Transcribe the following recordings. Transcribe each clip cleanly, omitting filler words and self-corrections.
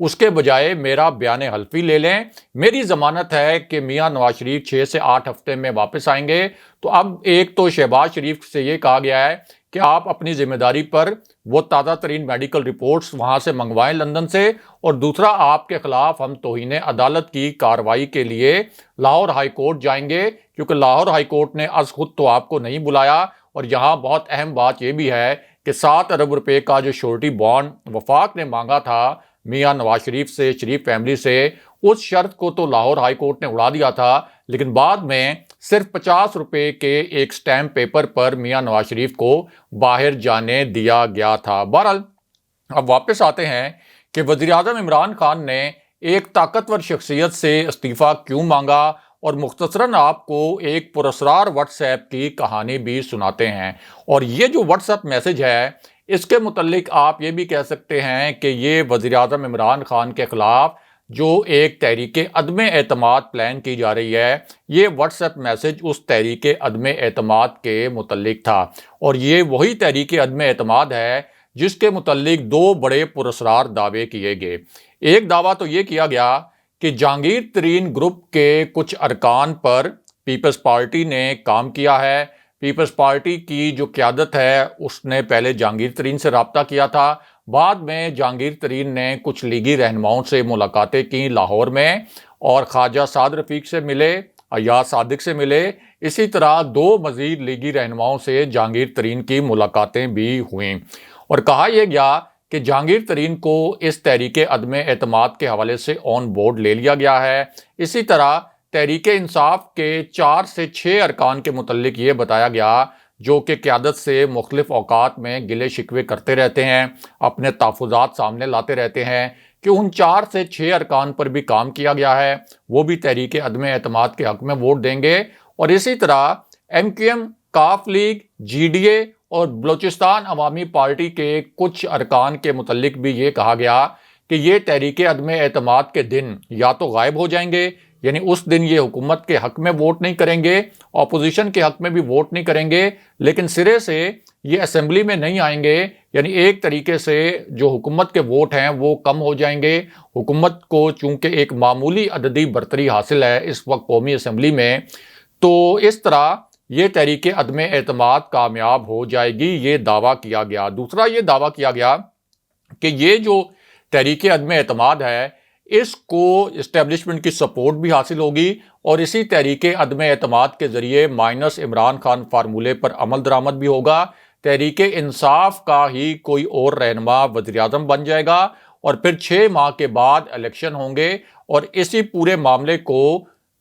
اس کے بجائے میرا بیان حلفی لے لیں۔ میری ضمانت ہے کہ میاں نواز شریف 6 سے 8 ہفتے میں واپس آئیں گے۔ تو اب ایک تو شہباز شریف سے یہ کہا گیا ہے کہ آپ اپنی ذمہ داری پر وہ تازہ ترین میڈیکل رپورٹس وہاں سے منگوائیں لندن سے، اور دوسرا آپ کے خلاف ہم توہین عدالت کی کارروائی کے لیے لاہور ہائی کورٹ جائیں گے، کیونکہ لاہور ہائی کورٹ نے از خود تو آپ کو نہیں بلایا۔ اور یہاں بہت اہم بات یہ بھی ہے کہ 7 ارب روپے کا جو شورٹی بانڈ وفاق نے مانگا تھا میاں نواز شریف سے، شریف فیملی سے، اس شرط کو تو لاہور ہائی کورٹ نے اڑا دیا تھا، لیکن بعد میں صرف 50 روپے کے ایک سٹیمپ پیپر پر میاں نواز شریف کو باہر جانے دیا گیا تھا۔ بہرحال اب واپس آتے ہیں کہ وزیراعظم عمران خان نے ایک طاقتور شخصیت سے استعفیٰ کیوں مانگا، اور مختصراً آپ کو ایک پراسرار واٹس ایپ کی کہانی بھی سناتے ہیں۔ اور یہ جو واٹس ایپ میسج ہے، اس کے متعلق آپ یہ بھی کہہ سکتے ہیں کہ یہ وزیراعظم عمران خان کے خلاف جو ایک تحریک عدم اعتماد پلان کی جا رہی ہے، یہ واٹس ایپ میسج اس تحریک عدم اعتماد کے متعلق تھا۔ اور یہ وہی تحریک عدم اعتماد ہے جس کے متعلق 2 بڑے پراسرار دعوے کیے گئے۔ ایک دعویٰ تو یہ کیا گیا کہ جہانگیر ترین گروپ کے کچھ ارکان پر پیپلز پارٹی نے کام کیا ہے۔ پیپلز پارٹی کی جو قیادت ہے اس نے پہلے جہانگیر ترین سے رابطہ کیا تھا، بعد میں جہانگیر ترین نے کچھ لیگی رہنماؤں سے ملاقاتیں کی لاہور میں، اور خواجہ سعد رفیق سے ملے، ایاز صادق سے ملے، اسی طرح 2 مزید لیگی رہنماؤں سے جہانگیر ترین کی ملاقاتیں بھی ہوئیں، اور کہا یہ گیا کہ جہانگیر ترین کو اس تحریک عدم اعتماد کے حوالے سے آن بورڈ لے لیا گیا ہے۔ اسی طرح تحریک انصاف کے 4 سے 6 ارکان کے متعلق یہ بتایا گیا جو کہ قیادت سے مختلف اوقات میں گلے شکوے کرتے رہتے ہیں، اپنے تحفظات سامنے لاتے رہتے ہیں، کہ ان 4 سے 6 ارکان پر بھی کام کیا گیا ہے، وہ بھی تحریک عدم اعتماد کے حق میں ووٹ دیں گے۔ اور اسی طرح ایم کیو ایم، کاف لیگ، جی ڈی اے اور بلوچستان عوامی پارٹی کے کچھ ارکان کے متعلق بھی یہ کہا گیا کہ یہ تحریک عدم اعتماد کے دن یا تو غائب ہو جائیں گے، یعنی اس دن یہ حکومت کے حق میں ووٹ نہیں کریں گے، اپوزیشن کے حق میں بھی ووٹ نہیں کریں گے، لیکن سرے سے یہ اسمبلی میں نہیں آئیں گے، یعنی ایک طریقے سے جو حکومت کے ووٹ ہیں وہ کم ہو جائیں گے۔ حکومت کو چونکہ ایک معمولی عددی برتری حاصل ہے اس وقت قومی اسمبلی میں، تو اس طرح یہ تحریک عدم اعتماد کامیاب ہو جائے گی، یہ دعویٰ کیا گیا۔ دوسرا یہ دعویٰ کیا گیا کہ یہ جو تحریک عدم اعتماد ہے اس کو اسٹیبلشمنٹ کی سپورٹ بھی حاصل ہوگی، اور اسی تحریک عدم اعتماد کے ذریعے مائنس عمران خان فارمولے پر عمل درآمد بھی ہوگا۔ تحریک انصاف کا ہی کوئی اور رہنما وزیراعظم بن جائے گا، اور پھر 6 ماہ کے بعد الیکشن ہوں گے، اور اسی پورے معاملے کو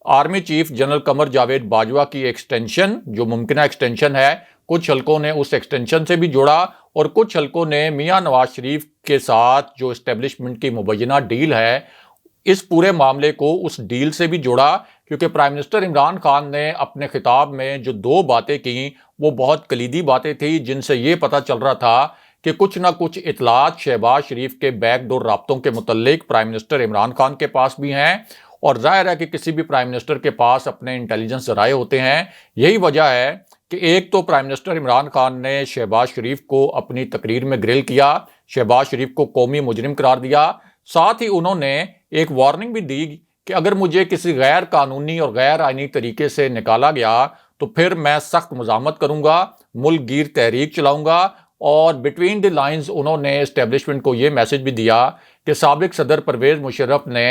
army chief general Qamar Javed Bajwa کی ایکسٹینشن جو ممکنہ ایکسٹینشن ہے، کچھ حلقوں نے اس ایکسٹینشن سے بھی جوڑا، اور کچھ حلقوں نے میاں نواز شریف کے ساتھ جو اسٹیبلشمنٹ کی مبینہ ڈیل ہے اس پورے معاملے کو اس ڈیل سے بھی جوڑا، کیونکہ پرائم منسٹر عمران خان نے اپنے خطاب میں جو 2 باتیں کیں وہ بہت کلیدی باتیں تھیں، جن سے یہ پتہ چل رہا تھا کہ کچھ نہ کچھ اطلاعات شہباز شریف کے بیک ڈور رابطوں کے متعلق پرائم منسٹر عمران خان کے پاس بھی ہیں، اور ظاہر ہے کہ کسی بھی پرائم منسٹر کے پاس اپنے انٹیلیجنس ذرائع ہوتے ہیں۔ یہی وجہ ہے کہ ایک تو پرائم منسٹر عمران خان نے شہباز شریف کو اپنی تقریر میں گرل کیا، شہباز شریف کو قومی مجرم قرار دیا، ساتھ ہی انہوں نے ایک وارننگ بھی دی کہ اگر مجھے کسی غیر قانونی اور غیر آئینی طریقے سے نکالا گیا تو پھر میں سخت مزاحمت کروں گا، ملک گیر تحریک چلاؤں گا۔ اور بٹوین دی لائنز انہوں نے اسٹیبلشمنٹ کو یہ میسج بھی دیا کہ سابق صدر پرویز مشرف نے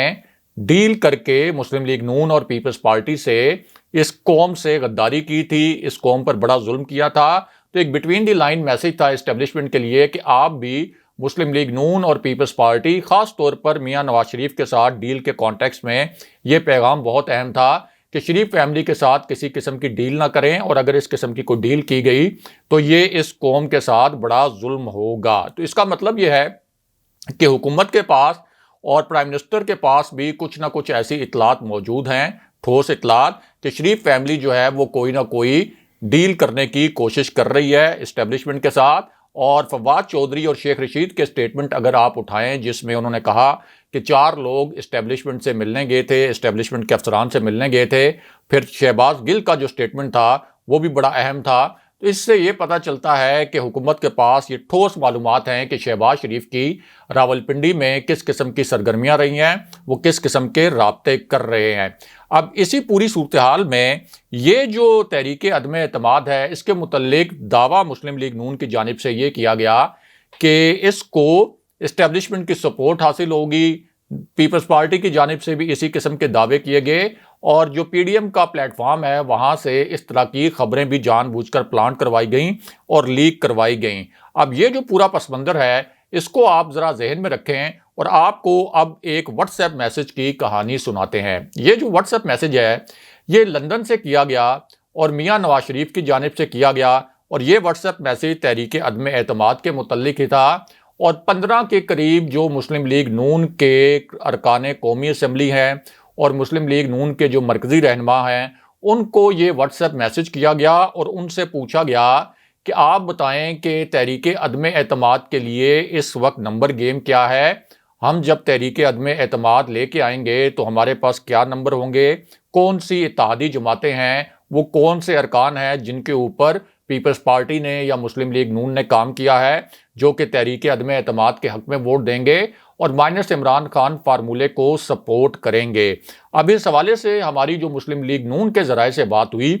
ڈیل کر کے مسلم لیگ نون اور پیپلز پارٹی سے اس قوم سے غداری کی تھی، اس قوم پر بڑا ظلم کیا تھا۔ تو ایک بٹوین دی لائن میسج تھا اسٹیبلشمنٹ کے لیے کہ آپ بھی مسلم لیگ نون اور پیپلز پارٹی، خاص طور پر میاں نواز شریف کے ساتھ ڈیل کے کانٹیکس میں یہ پیغام بہت اہم تھا کہ شریف فیملی کے ساتھ کسی قسم کی ڈیل نہ کریں، اور اگر اس قسم کی کوئی ڈیل کی گئی تو یہ اس قوم کے ساتھ بڑا ظلم ہوگا۔ تو اس کا مطلب یہ ہے کہ حکومت کے پاس اور پرائم منسٹر کے پاس بھی کچھ نہ کچھ ایسی اطلاعات موجود ہیں، ٹھوس اطلاعات، کہ شریف فیملی جو ہے وہ کوئی نہ کوئی ڈیل کرنے کی کوشش کر رہی ہے اسٹیبلشمنٹ کے ساتھ۔ اور فواد چودھری اور شیخ رشید کے سٹیٹمنٹ اگر آپ اٹھائیں جس میں انہوں نے کہا کہ 4 لوگ اسٹیبلشمنٹ سے ملنے گئے تھے، اسٹیبلشمنٹ کے افسران سے ملنے گئے تھے، پھر شہباز گل کا جو سٹیٹمنٹ تھا وہ بھی بڑا اہم تھا تو اس سے یہ پتہ چلتا ہے کہ حکومت کے پاس یہ ٹھوس معلومات ہیں کہ شہباز شریف کی راولپنڈی میں کس قسم کی سرگرمیاں رہی ہیں، وہ کس قسم کے رابطے کر رہے ہیں۔ اب اسی پوری صورتحال میں یہ جو تحریک عدم اعتماد ہے، اس کے متعلق دعویٰ مسلم لیگ نون کی جانب سے یہ کیا گیا کہ اس کو اسٹیبلشمنٹ کی سپورٹ حاصل ہوگی، پیپلز پارٹی کی جانب سے بھی اسی قسم کے دعوے کیے گئے، اور جو پی ڈی ایم کا پلیٹ فارم ہے وہاں سے اس طرح کی خبریں بھی جان بوجھ کر پلانٹ کروائی گئیں اور لیک کروائی گئیں۔ اب یہ جو پورا پس منظر ہے اس کو آپ ذرا ذہن میں رکھیں، اور آپ کو اب ایک واٹس ایپ میسج کی کہانی سناتے ہیں۔ یہ جو واٹس ایپ میسج ہے یہ لندن سے کیا گیا اور میاں نواز شریف کی جانب سے کیا گیا، اور یہ واٹس ایپ میسج تحریک عدم اعتماد کے متعلق ہی تھا، اور 15 کے قریب جو مسلم لیگ نون کے ارکان قومی اسمبلی ہیں اور مسلم لیگ نون کے جو مرکزی رہنما ہیں ان کو یہ واٹس ایپ میسج کیا گیا، اور ان سے پوچھا گیا کہ آپ بتائیں کہ تحریک عدم اعتماد کے لیے اس وقت نمبر گیم کیا ہے، ہم جب تحریک عدم اعتماد لے کے آئیں گے تو ہمارے پاس کیا نمبر ہوں گے، کون سی اتحادی جماعتیں ہیں، وہ کون سے ارکان ہیں جن کے اوپر پیپلز پارٹی نے یا مسلم لیگ نون نے کام کیا ہے جو کہ تحریک عدم اعتماد کے حق میں ووٹ دیں گے اور مائنس عمران خان فارمولے کو سپورٹ کریں گے۔ اب اس حوالے سے ہماری جو مسلم لیگ نون کے ذرائع سے بات ہوئی،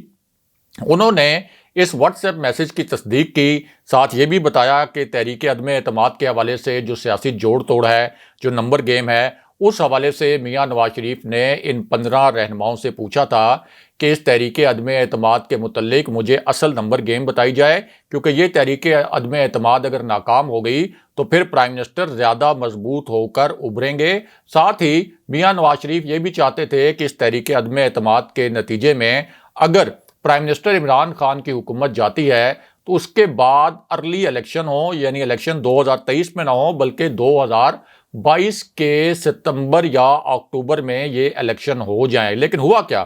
انہوں نے اس واٹس ایپ میسج کی تصدیق کی، ساتھ یہ بھی بتایا کہ تحریک عدم اعتماد کے حوالے سے جو سیاسی جوڑ توڑ ہے، جو نمبر گیم ہے، اس حوالے سے میاں نواز شریف نے ان 15 رہنماؤں سے پوچھا تھا کہ اس تحریک عدم اعتماد کے متعلق مجھے اصل نمبر گیم بتائی جائے، کیونکہ یہ تحریک عدم اعتماد اگر ناکام ہو گئی تو پھر پرائم منسٹر زیادہ مضبوط ہو کر ابھریں گے۔ ساتھ ہی میاں نواز شریف یہ بھی چاہتے تھے کہ اس تحریک عدم اعتماد کے نتیجے میں اگر پرائم منسٹر عمران خان کی حکومت جاتی ہے تو اس کے بعد ارلی الیکشن ہو، یعنی الیکشن 2023 میں نہ ہو بلکہ 2022 کے ستمبر یا اکتوبر میں یہ الیکشن ہو جائیں۔ لیکن ہوا کیا؟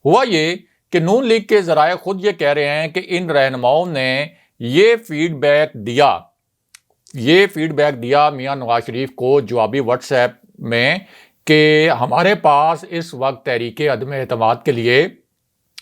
ہوا یہ کہ نون لیگ کے ذرائع خود یہ کہہ رہے ہیں کہ ان رہنماؤں نے یہ فیڈ بیک دیا میاں نواز شریف کو جوابی واٹس ایپ میں کہ ہمارے پاس اس وقت تحریک عدم اعتماد کے لیے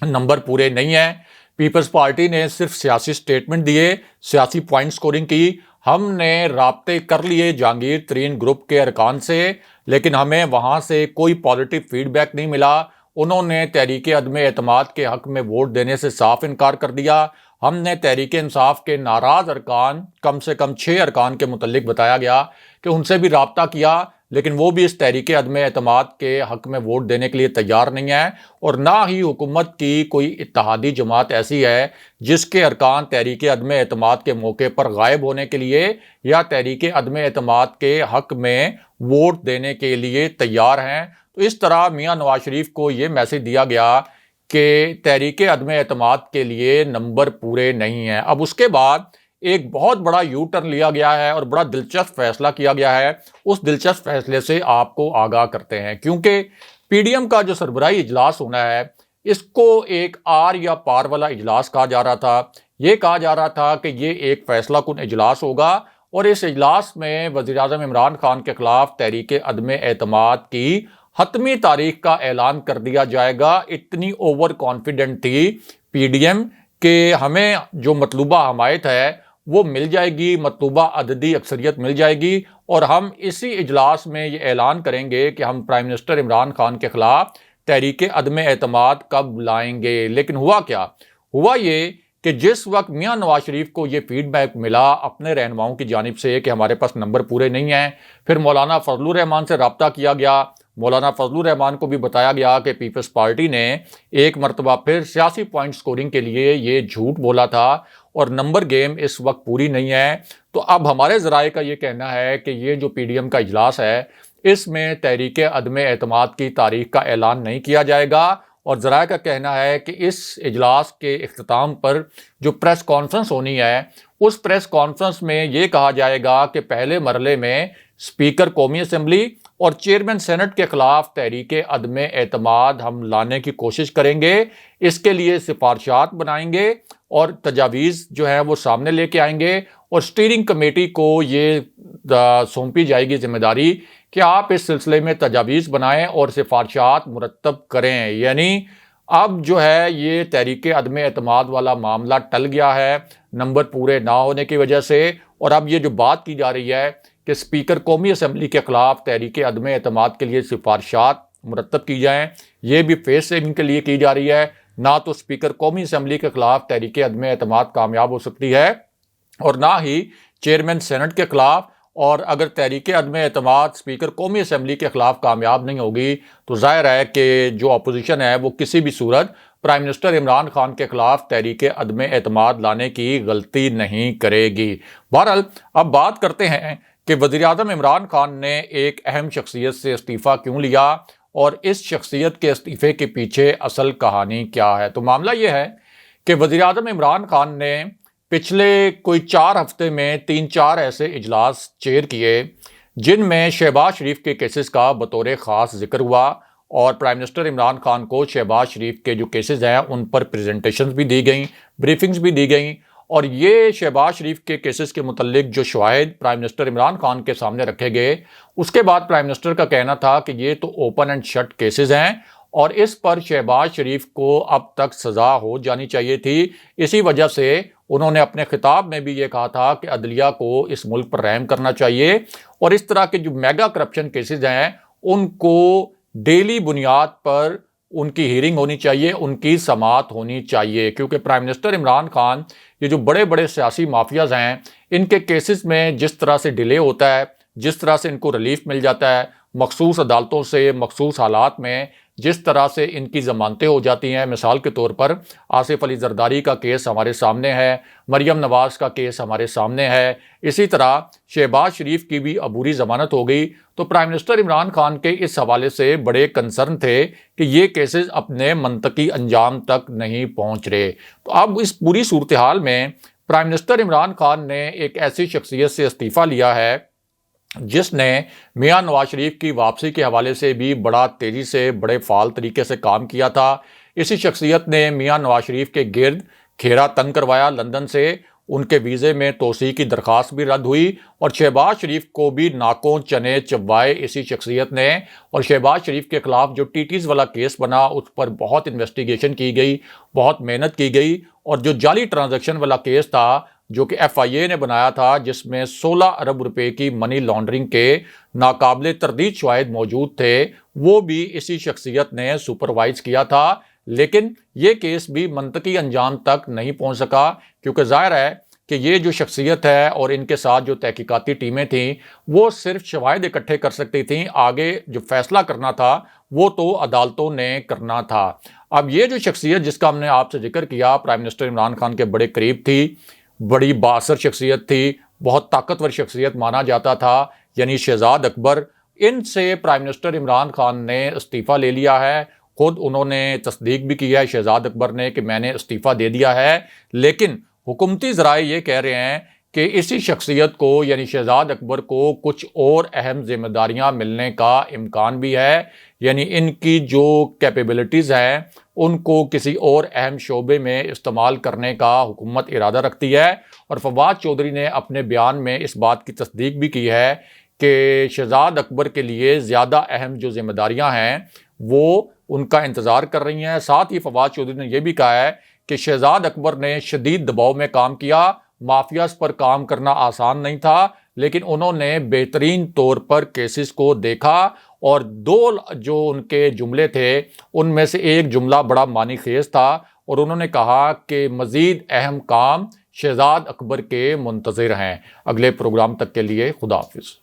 نمبر پورے نہیں ہیں، پیپلز پارٹی نے صرف سیاسی سٹیٹمنٹ دیے، سیاسی پوائنٹ سکورنگ کی، ہم نے رابطے کر لیے جہانگیر ترین گروپ کے ارکان سے لیکن ہمیں وہاں سے کوئی پازیٹیو فیڈ بیک نہیں ملا، انہوں نے تحریک عدم اعتماد کے حق میں ووٹ دینے سے صاف انکار کر دیا۔ ہم نے تحریک انصاف کے ناراض ارکان کم سے کم 6 ارکان کے متعلق بتایا گیا کہ ان سے بھی رابطہ کیا لیکن وہ بھی اس تحریک عدم اعتماد کے حق میں ووٹ دینے کے لیے تیار نہیں ہے، اور نہ ہی حکومت کی کوئی اتحادی جماعت ایسی ہے جس کے ارکان تحریک عدم اعتماد کے موقع پر غائب ہونے کے لیے یا تحریک عدم اعتماد کے حق میں ووٹ دینے کے لیے تیار ہیں۔ تو اس طرح میاں نواز شریف کو یہ میسج دیا گیا کہ تحریک عدم اعتماد کے لیے نمبر پورے نہیں ہیں۔ اب اس کے بعد ایک بہت بڑا یو ٹرن لیا گیا ہے اور بڑا دلچسپ فیصلہ کیا گیا ہے، اس دلچسپ فیصلے سے آپ کو آگاہ کرتے ہیں، کیونکہ پی ڈی ایم کا جو سربراہی اجلاس ہونا ہے اس کو ایک آر یا پار والا اجلاس کہا جا رہا تھا۔ یہ کہا جا رہا تھا کہ یہ ایک فیصلہ کن اجلاس ہوگا اور اس اجلاس میں وزیراعظم عمران خان کے خلاف تحریک عدم اعتماد کی حتمی تاریخ کا اعلان کر دیا جائے گا۔ اتنی اوور کانفیڈنٹ تھی پی ڈی ایم کہ ہمیں جو مطلوبہ حمایت ہے وہ مل جائے گی، مطلوبہ عددی اکثریت مل جائے گی، اور ہم اسی اجلاس میں یہ اعلان کریں گے کہ ہم پرائم منسٹر عمران خان کے خلاف تحریک عدم اعتماد کب لائیں گے۔ لیکن ہوا کیا؟ ہوا یہ کہ جس وقت میاں نواز شریف کو یہ فیڈ بیک ملا اپنے رہنماؤں کی جانب سے کہ ہمارے پاس نمبر پورے نہیں ہیں، پھر مولانا فضل الرحمان سے رابطہ کیا گیا۔ مولانا فضل الرحمان کو بھی بتایا گیا کہ پیپلز پارٹی نے ایک مرتبہ پھر سیاسی پوائنٹ سکورنگ کے لیے یہ جھوٹ بولا تھا اور نمبر گیم اس وقت پوری نہیں ہے۔ تو اب ہمارے ذرائع کا یہ کہنا ہے کہ یہ جو پی ڈی ایم کا اجلاس ہے اس میں تحریک عدم اعتماد کی تاریخ کا اعلان نہیں کیا جائے گا، اور ذرائع کا کہنا ہے کہ اس اجلاس کے اختتام پر جو پریس کانفرنس ہونی ہے اس پریس کانفرنس میں یہ کہا جائے گا کہ پہلے مرحلے میں اسپیکر قومی اسمبلی اور چیئرمین سینٹ کے خلاف تحریک عدم اعتماد ہم لانے کی کوشش کریں گے، اس کے لیے سفارشات بنائیں گے اور تجاویز جو ہیں وہ سامنے لے کے آئیں گے، اور اسٹیئرنگ کمیٹی کو یہ سونپی جائے گی ذمہ داری کہ آپ اس سلسلے میں تجاویز بنائیں اور سفارشات مرتب کریں۔ یعنی اب جو ہے یہ تحریک عدم اعتماد والا معاملہ ٹل گیا ہے نمبر پورے نہ ہونے کی وجہ سے، اور اب یہ جو بات کی جا رہی ہے کہ اسپیکر قومی اسمبلی کے خلاف تحریک عدم اعتماد کے لیے سفارشات مرتب کی جائیں، یہ بھی فیس سیونگ کے لیے کی جا رہی ہے۔ نہ تو اسپیکر قومی اسمبلی کے خلاف تحریک عدم اعتماد کامیاب ہو سکتی ہے اور نہ ہی چیئرمین سینٹ کے خلاف، اور اگر تحریک عدم اعتماد اسپیکر قومی اسمبلی کے خلاف کامیاب نہیں ہوگی تو ظاہر ہے کہ جو اپوزیشن ہے وہ کسی بھی صورت پرائم منسٹر عمران خان کے خلاف تحریک عدم اعتماد لانے کی غلطی نہیں کرے گی۔ بہرحال اب بات کرتے ہیں کہ وزیر اعظم عمران خان نے ایک اہم شخصیت سے استعفیٰ کیوں لیا اور اس شخصیت کے استعفے کے پیچھے اصل کہانی کیا ہے۔ تو معاملہ یہ ہے کہ وزیر اعظم عمران خان نے پچھلے کوئی 4 ہفتے میں 3-4 ایسے اجلاس چیئر کیے جن میں شہباز شریف کے کیسز کا بطور خاص ذکر ہوا، اور پرائم منسٹر عمران خان کو شہباز شریف کے جو کیسز ہیں ان پر پریزنٹیشنز بھی دی گئیں، بریفنگز بھی دی گئیں، اور یہ شہباز شریف کے کیسز کے متعلق جو شواہد پرائم منسٹر عمران خان کے سامنے رکھے گئے، اس کے بعد پرائم منسٹر کا کہنا تھا کہ یہ تو اوپن اینڈ شٹ کیسز ہیں اور اس پر شہباز شریف کو اب تک سزا ہو جانی چاہیے تھی۔ اسی وجہ سے انہوں نے اپنے خطاب میں بھی یہ کہا تھا کہ عدلیہ کو اس ملک پر رحم کرنا چاہیے اور اس طرح کے جو میگا کرپشن کیسز ہیں ان کو ڈیلی بنیاد پر ان کی ہیرنگ ہونی چاہیے، ان کی سماعت ہونی چاہیے، کیونکہ پرائم منسٹر عمران خان یہ جو بڑے بڑے سیاسی مافیاز ہیں ان کے کیسز میں جس طرح سے ڈیلے ہوتا ہے، جس طرح سے ان کو ریلیف مل جاتا ہے مخصوص عدالتوں سے مخصوص حالات میں، جس طرح سے ان کی ضمانتیں ہو جاتی ہیں، مثال کے طور پر آصف علی زرداری کا کیس ہمارے سامنے ہے، مریم نواز کا کیس ہمارے سامنے ہے، اسی طرح شہباز شریف کی بھی عبوری ضمانت ہو گئی، تو پرائم منسٹر عمران خان کے اس حوالے سے بڑے کنسرن تھے کہ یہ کیسز اپنے منطقی انجام تک نہیں پہنچ رہے۔ تو اب اس پوری صورتحال میں پرائم منسٹر عمران خان نے ایک ایسی شخصیت سے استعفیٰ لیا ہے جس نے میاں نواز شریف کی واپسی کے حوالے سے بھی بڑا تیزی سے بڑے فعال طریقے سے کام کیا تھا۔ اسی شخصیت نے میاں نواز شریف کے گرد گھیرا تنگ کروایا لندن سے، ان کے ویزے میں توسیع کی درخواست بھی رد ہوئی اور شہباز شریف کو بھی ناکوں چنے چبوائے اسی شخصیت نے، اور شہباز شریف کے خلاف جو ٹیٹیز والا کیس بنا اس پر بہت انویسٹیگیشن کی گئی، بہت محنت کی گئی، اور جو جعلی ٹرانزیکشن والا کیس تھا جو کہ ایف آئی اے نے بنایا تھا جس میں 16 ارب روپے کی منی لانڈرنگ کے ناقابل تردید شواہد موجود تھے، وہ بھی اسی شخصیت نے سپروائز کیا تھا، لیکن یہ کیس بھی منطقی انجام تک نہیں پہنچ سکا کیونکہ ظاہر ہے کہ یہ جو شخصیت ہے اور ان کے ساتھ جو تحقیقاتی ٹیمیں تھیں وہ صرف شواہد اکٹھے کر سکتی تھیں، آگے جو فیصلہ کرنا تھا وہ تو عدالتوں نے کرنا تھا۔ اب یہ جو شخصیت جس کا ہم نے آپ سے ذکر کیا پرائم منسٹر عمران خان کے بڑے قریب تھی، بڑی بااثر شخصیت تھی، بہت طاقتور شخصیت مانا جاتا تھا، یعنی شہزاد اکبر، ان سے پرائم منسٹر عمران خان نے استعفیٰ لے لیا ہے۔ خود انہوں نے تصدیق بھی کی ہے شہزاد اکبر نے کہ میں نے استعفیٰ دے دیا ہے، لیکن حکومتی ذرائع یہ کہہ رہے ہیں کہ اسی شخصیت کو یعنی شہزاد اکبر کو کچھ اور اہم ذمہ داریاں ملنے کا امکان بھی ہے، یعنی ان کی جو کیپیبلٹیز ہیں ان کو کسی اور اہم شعبے میں استعمال کرنے کا حکومت ارادہ رکھتی ہے، اور فواد چودھری نے اپنے بیان میں اس بات کی تصدیق بھی کی ہے کہ شہزاد اکبر کے لیے زیادہ اہم جو ذمہ داریاں ہیں وہ ان کا انتظار کر رہی ہیں۔ ساتھ ہی فواد چودھری نے یہ بھی کہا ہے کہ شہزاد اکبر نے شدید دباؤ میں کام کیا، مافیاز پر کام کرنا آسان نہیں تھا، لیکن انہوں نے بہترین طور پر کیسز کو دیکھا، اور 2 جو ان کے جملے تھے ان میں سے ایک جملہ بڑا معنی خیز تھا، اور انہوں نے کہا کہ مزید اہم کام شہزاد اکبر کے منتظر ہیں۔ اگلے پروگرام تک کے لیے خدا حافظ۔